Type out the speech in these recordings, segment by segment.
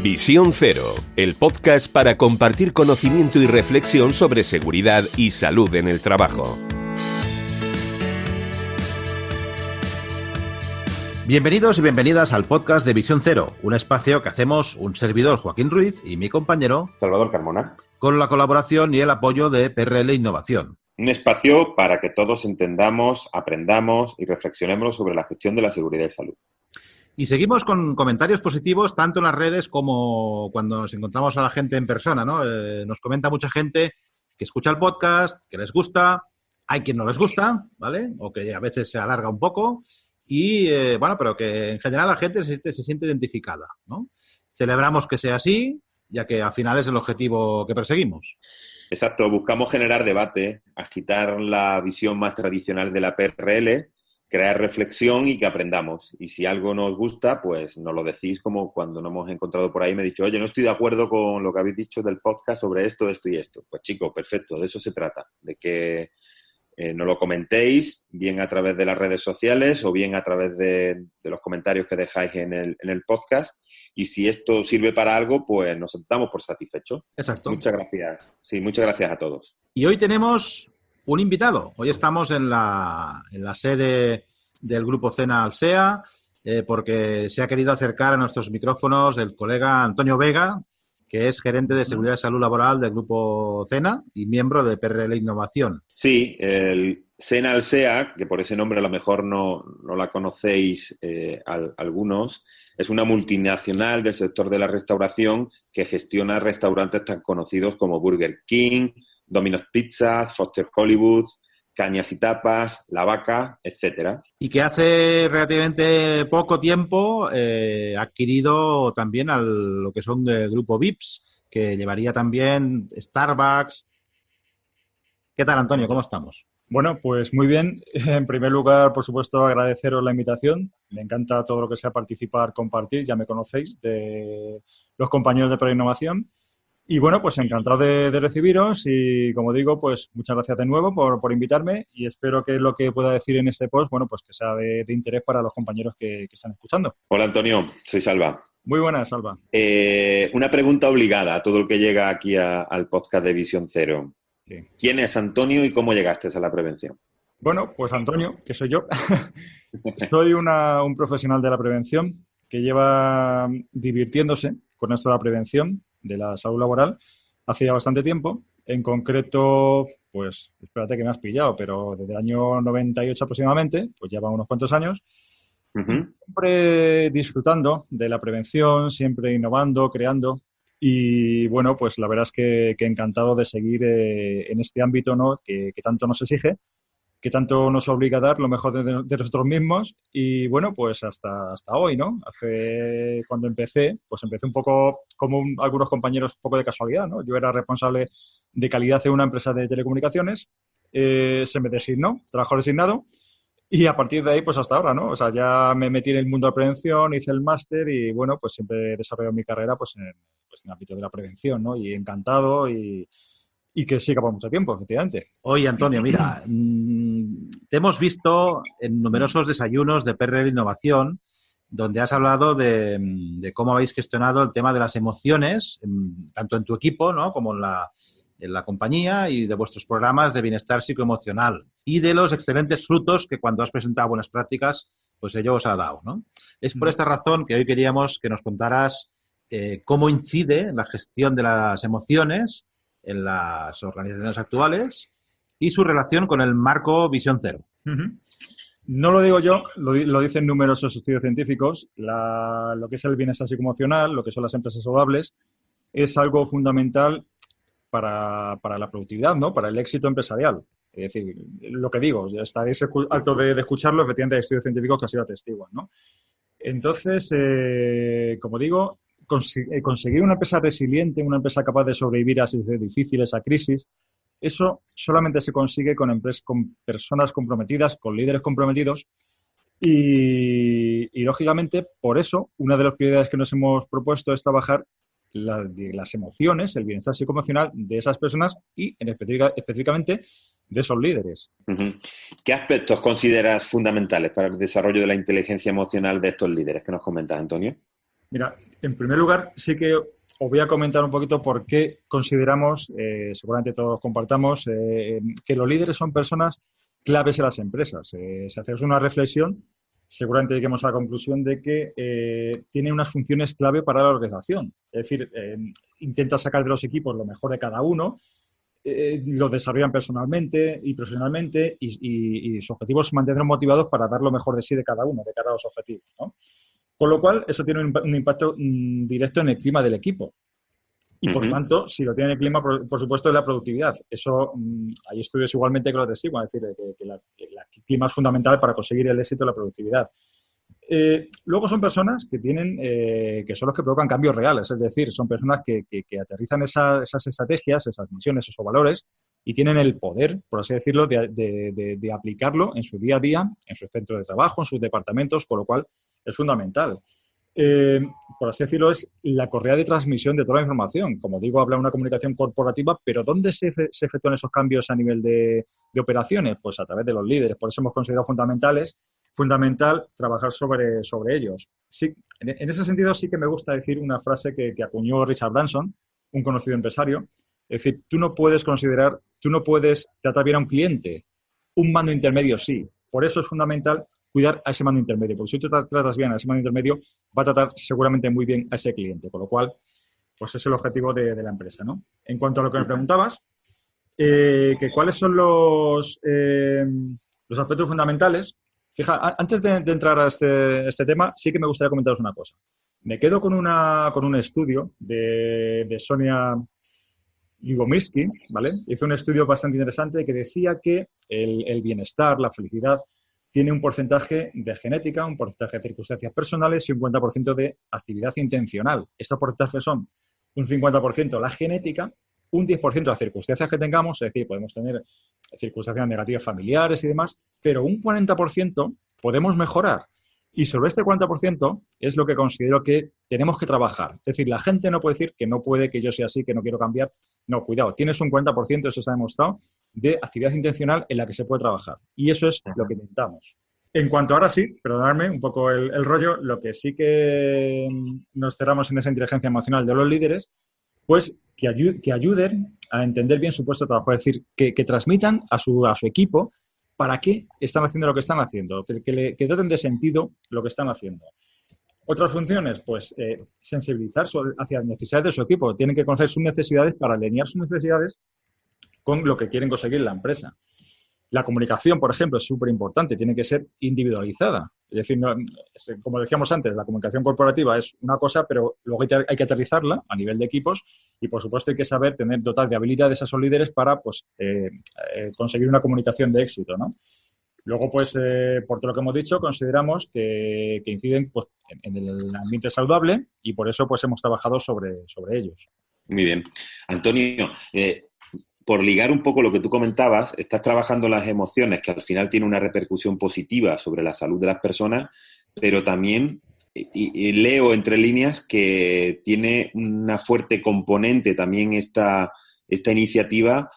Visión Cero, el podcast para compartir conocimiento y reflexión sobre seguridad y salud en el trabajo. Bienvenidos y bienvenidas al podcast de Visión Cero, un espacio que hacemos un servidor, Joaquín Ruiz, y mi compañero Salvador Carmona, con la colaboración y el apoyo de PRL Innovación. Un espacio para que todos entendamos, aprendamos y reflexionemos sobre la gestión de la seguridad y salud. Y seguimos con comentarios positivos tanto en las redes como cuando nos encontramos a la gente en persona, ¿no? Nos comenta mucha gente que escucha el podcast, que les gusta, hay quien no les gusta, ¿vale? O que a veces se alarga un poco y, pero que en general la gente se siente identificada, ¿no? Celebramos que sea así, ya que al final es el objetivo que perseguimos. Exacto, buscamos generar debate, agitar la visión más tradicional de la PRL, crear reflexión y que aprendamos. Y si algo nos gusta, pues nos lo decís, como cuando nos hemos encontrado por ahí, me he dicho, oye, no estoy de acuerdo con lo que habéis dicho del podcast sobre esto, esto y esto. Pues chicos, perfecto, de eso se trata, de que nos lo comentéis, bien a través de las redes sociales o bien a través de los comentarios que dejáis en el podcast. Y si esto sirve para algo, pues nos damos por satisfechos. Exacto. Muchas gracias. Sí, muchas gracias a todos. Y hoy tenemos un invitado. Hoy estamos en la sede del Grupo Cena Alsea porque se ha querido acercar a nuestros micrófonos el colega Antonio Vega, que es gerente de Seguridad y Salud Laboral del Grupo Cena y miembro de PRL Innovación. Sí, el Cena Alsea, que por ese nombre a lo mejor no la conocéis algunos, es una multinacional del sector de la restauración que gestiona restaurantes tan conocidos como Burger King, Domino's Pizza, Foster Hollywood, Cañas y Tapas, La Vaca, etcétera. Y que hace relativamente poco tiempo ha adquirido también lo que son del grupo VIPS, que llevaría también Starbucks. ¿Qué tal, Antonio? ¿Cómo estamos? Bueno, pues muy bien. En primer lugar, por supuesto, agradeceros la invitación. Me encanta todo lo que sea participar, compartir. Ya me conocéis de los compañeros de Proinnovación. Y bueno, pues encantado de recibiros y, como digo, pues muchas gracias de nuevo por invitarme y espero que lo que pueda decir en este post, bueno, pues que sea de interés para los compañeros que están escuchando. Hola, Antonio. Soy Salva. Muy buenas, Salva. Una pregunta obligada a todo el que llega aquí al podcast de Visión Cero. Sí. ¿Quién es Antonio y cómo llegaste a la prevención? Bueno, pues Antonio, que soy yo. Soy un profesional de la prevención que lleva divirtiéndose con esto de la prevención de la salud laboral hace ya bastante tiempo. En concreto, pues, espérate que me has pillado, pero desde el año 98 aproximadamente, pues ya van unos cuantos años, siempre disfrutando de la prevención, siempre innovando, creando. Y bueno, pues la verdad es que encantado de seguir en este ámbito, ¿no? que tanto nos exige, que tanto nos obliga a dar lo mejor de nosotros mismos y bueno, pues hasta hoy, ¿no? Cuando empecé un poco como algunos compañeros, un poco de casualidad, ¿no? Yo era responsable de calidad en una empresa de telecomunicaciones, se me designó, trabajo designado y a partir de ahí, pues hasta ahora, ¿no? O sea, ya me metí en el mundo de la prevención, hice el máster y bueno, pues siempre he desarrollado mi carrera pues en el ámbito de la prevención, ¿no? Y encantado y que siga por mucho tiempo, efectivamente. Oye, Antonio, mira, te hemos visto en numerosos desayunos de PRL Innovación, donde has hablado de cómo habéis gestionado el tema de las emociones, tanto en tu equipo, ¿no? como en la compañía y de vuestros programas de bienestar psicoemocional y de los excelentes frutos que cuando has presentado buenas prácticas, pues ello os ha dado, ¿no? Es por esta razón que hoy queríamos que nos contaras cómo incide la gestión de las emociones en las organizaciones actuales y su relación con el marco Visión Cero. No lo digo yo, lo dicen numerosos estudios científicos. Lo que es el bienestar psicoemocional, lo que son las empresas saludables, es algo fundamental para la productividad, ¿no? Para el éxito empresarial. Es decir, lo que digo, estaréis harto de escucharlo, efectivamente hay estudios científicos que así lo atestiguan, ¿no? Entonces, como digo, conseguir una empresa resiliente, una empresa capaz de sobrevivir a situaciones difíciles, a crisis, eso solamente se consigue con personas comprometidas, con líderes comprometidos y lógicamente, por eso, una de las prioridades que nos hemos propuesto es trabajar las emociones, el bienestar psicoemocional de esas personas y específicamente de esos líderes. ¿Qué aspectos consideras fundamentales para el desarrollo de la inteligencia emocional de estos líderes que nos comentas, Antonio? Mira, en primer lugar, sí que os voy a comentar un poquito por qué consideramos, seguramente todos compartamos, que los líderes son personas claves en las empresas. Si hacemos una reflexión, seguramente lleguemos a la conclusión de que tiene unas funciones clave para la organización. Es decir, intenta sacar de los equipos lo mejor de cada uno, los desarrollan personalmente y profesionalmente y sus objetivos se mantendrán motivados para dar lo mejor de sí de cada uno, de cada los objetivos, ¿no? Con lo cual, eso tiene un impacto directo en el clima del equipo. Y, por tanto, si lo tiene en el clima, por supuesto, es la productividad. Eso, hay estudios igualmente que lo atestiguan, es decir, que el clima es fundamental para conseguir el éxito y la productividad. Luego son personas que tienen, que son los que provocan cambios reales, es decir, son personas que aterrizan esas estrategias, esas misiones, esos valores y tienen el poder, por así decirlo, de aplicarlo en su día a día, en su centro de trabajo, en sus departamentos, con lo cual es fundamental. Por así decirlo, es la correa de transmisión de toda la información. Como digo, habla de una comunicación corporativa, pero ¿dónde se efectúan esos cambios a nivel de operaciones? Pues a través de los líderes. Por eso hemos considerado fundamental trabajar sobre ellos. Sí, en ese sentido sí que me gusta decir una frase que acuñó Richard Branson, un conocido empresario. Es decir, tú no puedes tratar bien a un cliente. Un mando intermedio sí. Por eso es fundamental cuidar a ese mando intermedio, porque si tú tratas bien a ese mando intermedio, va a tratar seguramente muy bien a ese cliente, con lo cual, pues es el objetivo de la empresa, ¿no? En cuanto a lo que me preguntabas, que cuáles son los aspectos fundamentales. Fija, antes de entrar a este tema, sí que me gustaría comentaros una cosa. Me quedo con un estudio de Sonia Lyubomirsky, ¿vale? Hizo un estudio bastante interesante que decía que el bienestar, la felicidad, tiene un porcentaje de genética, un porcentaje de circunstancias personales y un 50% de actividad intencional. Estos porcentajes son un 50% la genética, un 10% las circunstancias que tengamos, es decir, podemos tener circunstancias negativas familiares y demás, pero un 40% podemos mejorar. Y sobre este 40% es lo que considero que tenemos que trabajar. Es decir, la gente no puede decir que no puede, que yo sea así, que no quiero cambiar. No, cuidado, tienes un 40%, eso se ha demostrado, de actividad intencional en la que se puede trabajar. Y eso es lo que intentamos. En cuanto ahora sí, perdonadme un poco el rollo, lo que sí que nos cerramos en esa inteligencia emocional de los líderes, pues que ayuden a entender bien su puesto de trabajo. Es decir, que transmitan a su equipo para qué están haciendo lo que están haciendo, que doten de sentido lo que están haciendo. Otras funciones, pues sensibilizar hacia las necesidades de su equipo. Tienen que conocer sus necesidades para alinear sus necesidades con lo que quieren conseguir la empresa. La comunicación, por ejemplo, es súper importante, tiene que ser individualizada. Es decir, no, como decíamos antes, la comunicación corporativa es una cosa, pero luego hay que aterrizarla a nivel de equipos y, por supuesto, hay que saber dotar de habilidades a esos líderes para pues, conseguir una comunicación de éxito, ¿no? Luego, pues, por todo lo que hemos dicho, consideramos que inciden pues, en el ambiente saludable y por eso pues, hemos trabajado sobre ellos. Muy bien. Antonio, por ligar un poco lo que tú comentabas, estás trabajando las emociones, que al final tiene una repercusión positiva sobre la salud de las personas, pero también y leo entre líneas que tiene una fuerte componente también esta iniciativa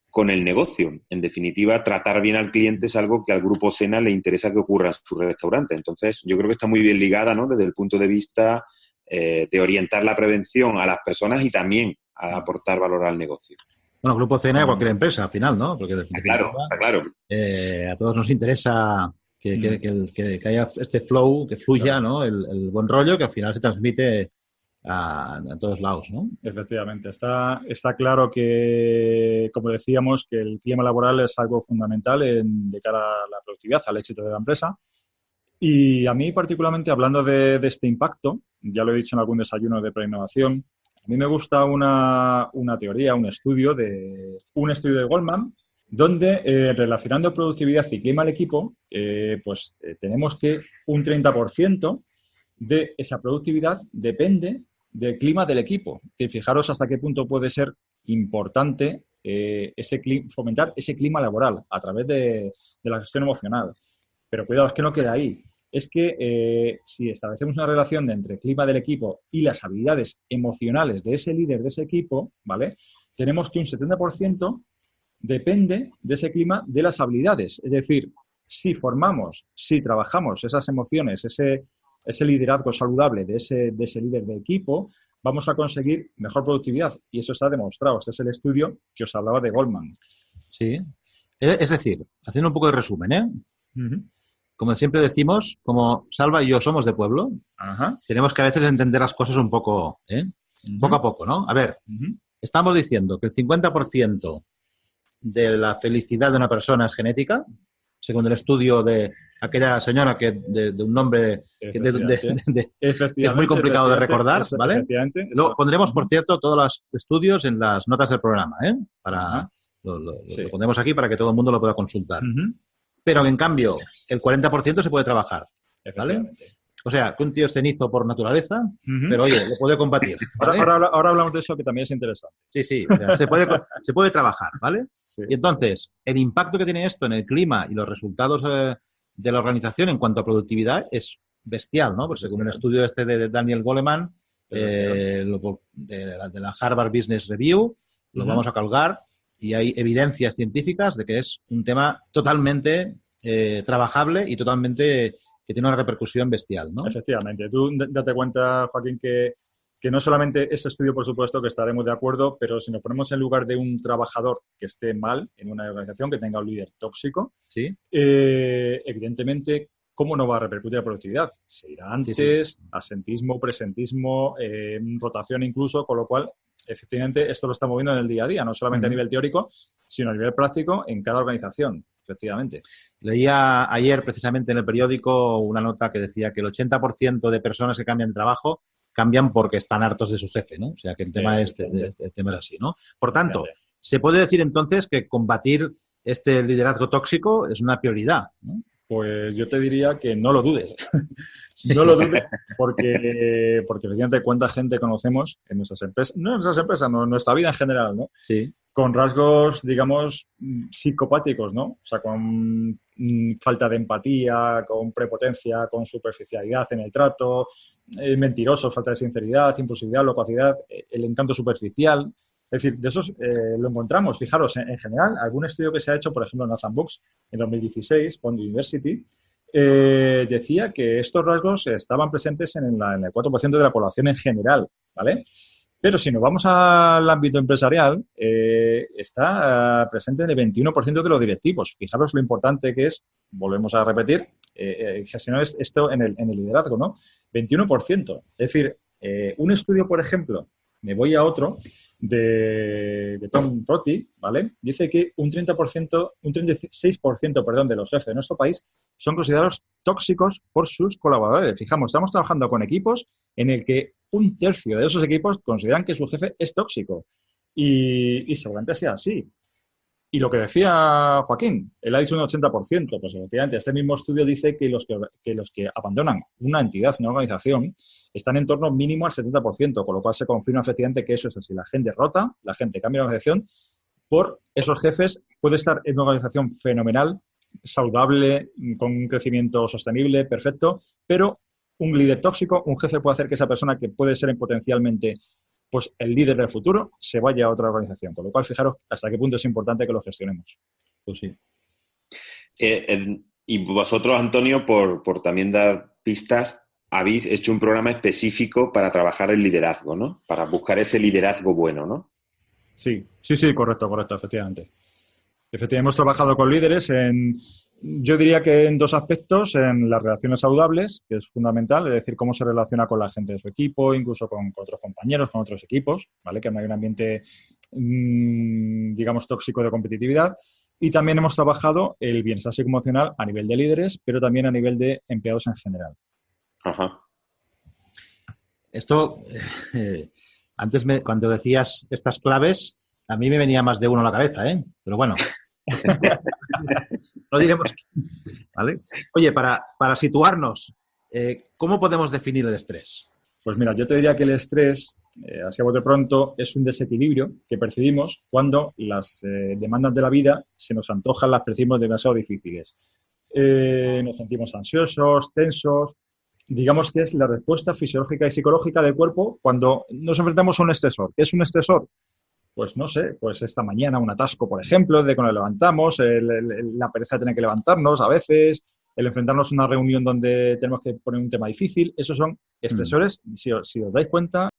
con el negocio. En definitiva, tratar bien al cliente es algo que al Grupo Sena le interesa que ocurra en su restaurante. Entonces, yo creo que está muy bien ligada, ¿no?, desde el punto de vista de orientar la prevención a las personas y también a aportar valor al negocio. Bueno, Grupo Sena de cualquier empresa, al final, ¿no? Porque está claro. A todos nos interesa que haya este flow, que fluya, ¿no? El buen rollo que al final se transmite a todos lados, ¿no? Efectivamente. Está claro que, como decíamos, que el clima laboral es algo fundamental de cara a la productividad, al éxito de la empresa. Y a mí, particularmente, hablando de este impacto, ya lo he dicho en algún desayuno de preinnovación, a mí me gusta una teoría, un estudio de Goldman, donde relacionando productividad y clima al equipo, tenemos que un 30% de esa productividad depende del clima del equipo. Y fijaros hasta qué punto puede ser importante fomentar ese clima laboral a través de la gestión emocional. Pero cuidado, es que no queda ahí. Es que si establecemos una relación entre el clima del equipo y las habilidades emocionales de ese líder de ese equipo, ¿vale?, tenemos que un 70% depende de ese clima de las habilidades. Es decir, si trabajamos esas emociones, ese liderazgo saludable de ese líder de equipo, vamos a conseguir mejor productividad. Y eso está demostrado. Este es el estudio que os hablaba de Goldman. Sí. Es decir, haciendo un poco de resumen, ¿eh? Uh-huh. Como siempre decimos, como Salva y yo somos de pueblo, Ajá. tenemos que a veces entender las cosas un poco, poco a poco, ¿no? A ver, estamos diciendo que el 50% de la felicidad de una persona es genética, según el estudio de aquella señora que de un nombre que es muy complicado de recordar, ¿vale? Luego pondremos, por cierto, todos los estudios en las notas del programa, ¿eh? Para lo pondremos aquí para que todo el mundo lo pueda consultar. Pero, en cambio, el 40% se puede trabajar, ¿vale? O sea, que un tío es cenizo por naturaleza, pero, oye, lo puede combatir, ¿vale? Ahora hablamos de eso, que también es interesante. Sí, o sea, se puede trabajar, ¿vale? Sí. Y entonces, el impacto que tiene esto en el clima y los resultados de la organización en cuanto a productividad es bestial, ¿no? Pues según el estudio de Daniel Goleman, de la Harvard Business Review, lo vamos a colgar y hay evidencias científicas de que es un tema totalmente trabajable y totalmente que tiene una repercusión bestial, ¿no? Efectivamente. Tú date cuenta, Joaquín, que no solamente ese estudio, por supuesto, que estaremos de acuerdo, pero si nos ponemos en lugar de un trabajador que esté mal en una organización, que tenga un líder tóxico, ¿sí? Evidentemente, ¿cómo no va a repercutir la productividad? Se irá antes, asentismo, presentismo, rotación incluso, con lo cual, efectivamente, esto lo estamos viendo en el día a día, no solamente a nivel teórico, sino a nivel práctico en cada organización, efectivamente. Leía ayer, precisamente, en el periódico una nota que decía que el 80% de personas que cambian de trabajo cambian porque están hartos de su jefe, ¿no? O sea, que el tema el tema es así, ¿no? Por tanto, se puede decir entonces que combatir este liderazgo tóxico es una prioridad, ¿no? Pues yo te diría que no lo dudes. No lo dudes, porque efectivamente cuánta gente conocemos en nuestras empresas, no en nuestras empresas, no en nuestra vida en general, ¿no? Sí. Con rasgos, digamos, psicopáticos, ¿no? O sea, con falta de empatía, con prepotencia, con superficialidad en el trato, mentirosos, falta de sinceridad, impulsividad, locuacidad, el encanto superficial. Es decir, de esos lo encontramos. Fijaros, en general, algún estudio que se ha hecho, por ejemplo, en Nathan Books, en 2016, Bond University, decía que estos rasgos estaban presentes en el 4% de la población en general, ¿vale? Pero si nos vamos al ámbito empresarial, está presente en el 21% de los directivos. Fijaros lo importante que es, volvemos a repetir, gestionar esto en el liderazgo, ¿no? 21%. Es decir, un estudio, por ejemplo, me voy a otro, de Tom Rotty, ¿vale? Dice que un 36%, perdón, de los jefes de nuestro país son considerados tóxicos por sus colaboradores. Fijamos, estamos trabajando con equipos en el que un tercio de esos equipos consideran que su jefe es tóxico. Y seguramente sea así. Y lo que decía Joaquín, él ha dicho un 80%, pues efectivamente este mismo estudio dice que los que abandonan una entidad, una organización, están en torno mínimo al 70%, con lo cual se confirma efectivamente que eso es así. La gente rota, la gente cambia de organización por esos jefes. Puede estar en una organización fenomenal, saludable, con un crecimiento sostenible, perfecto, pero un líder tóxico, un jefe puede hacer que esa persona que puede ser potencialmente pues el líder del futuro se vaya a otra organización. Con lo cual, fijaros hasta qué punto es importante que lo gestionemos. Pues sí. Y vosotros, Antonio, por también dar pistas, habéis hecho un programa específico para trabajar el liderazgo, ¿no? Para buscar ese liderazgo bueno, ¿no? Sí, correcto, efectivamente. Efectivamente, hemos trabajado con líderes yo diría que en dos aspectos, en las relaciones saludables, que es fundamental, es decir, cómo se relaciona con la gente de su equipo, incluso con otros compañeros, con otros equipos, ¿vale? Que no hay un ambiente, digamos, tóxico de competitividad. Y también hemos trabajado el bienestar psicoemocional a nivel de líderes, pero también a nivel de empleados en general. Ajá. Esto, antes cuando decías estas claves, a mí me venía más de uno a la cabeza, ¿eh? Pero bueno. No diremos, ¿vale? Oye, para situarnos, ¿cómo podemos definir el estrés? Pues mira, yo te diría que el estrés, así a bote pronto, es un desequilibrio que percibimos cuando las demandas de la vida se nos antojan, las percibimos demasiado difíciles. Nos sentimos ansiosos, tensos. Digamos que es la respuesta fisiológica y psicológica del cuerpo cuando nos enfrentamos a un estresor. ¿Qué es un estresor? Pues no sé, pues esta mañana un atasco, por ejemplo, de cuando levantamos, la pereza de tener que levantarnos a veces, el enfrentarnos a una reunión donde tenemos que poner un tema difícil, esos son estresores, si os dais cuenta,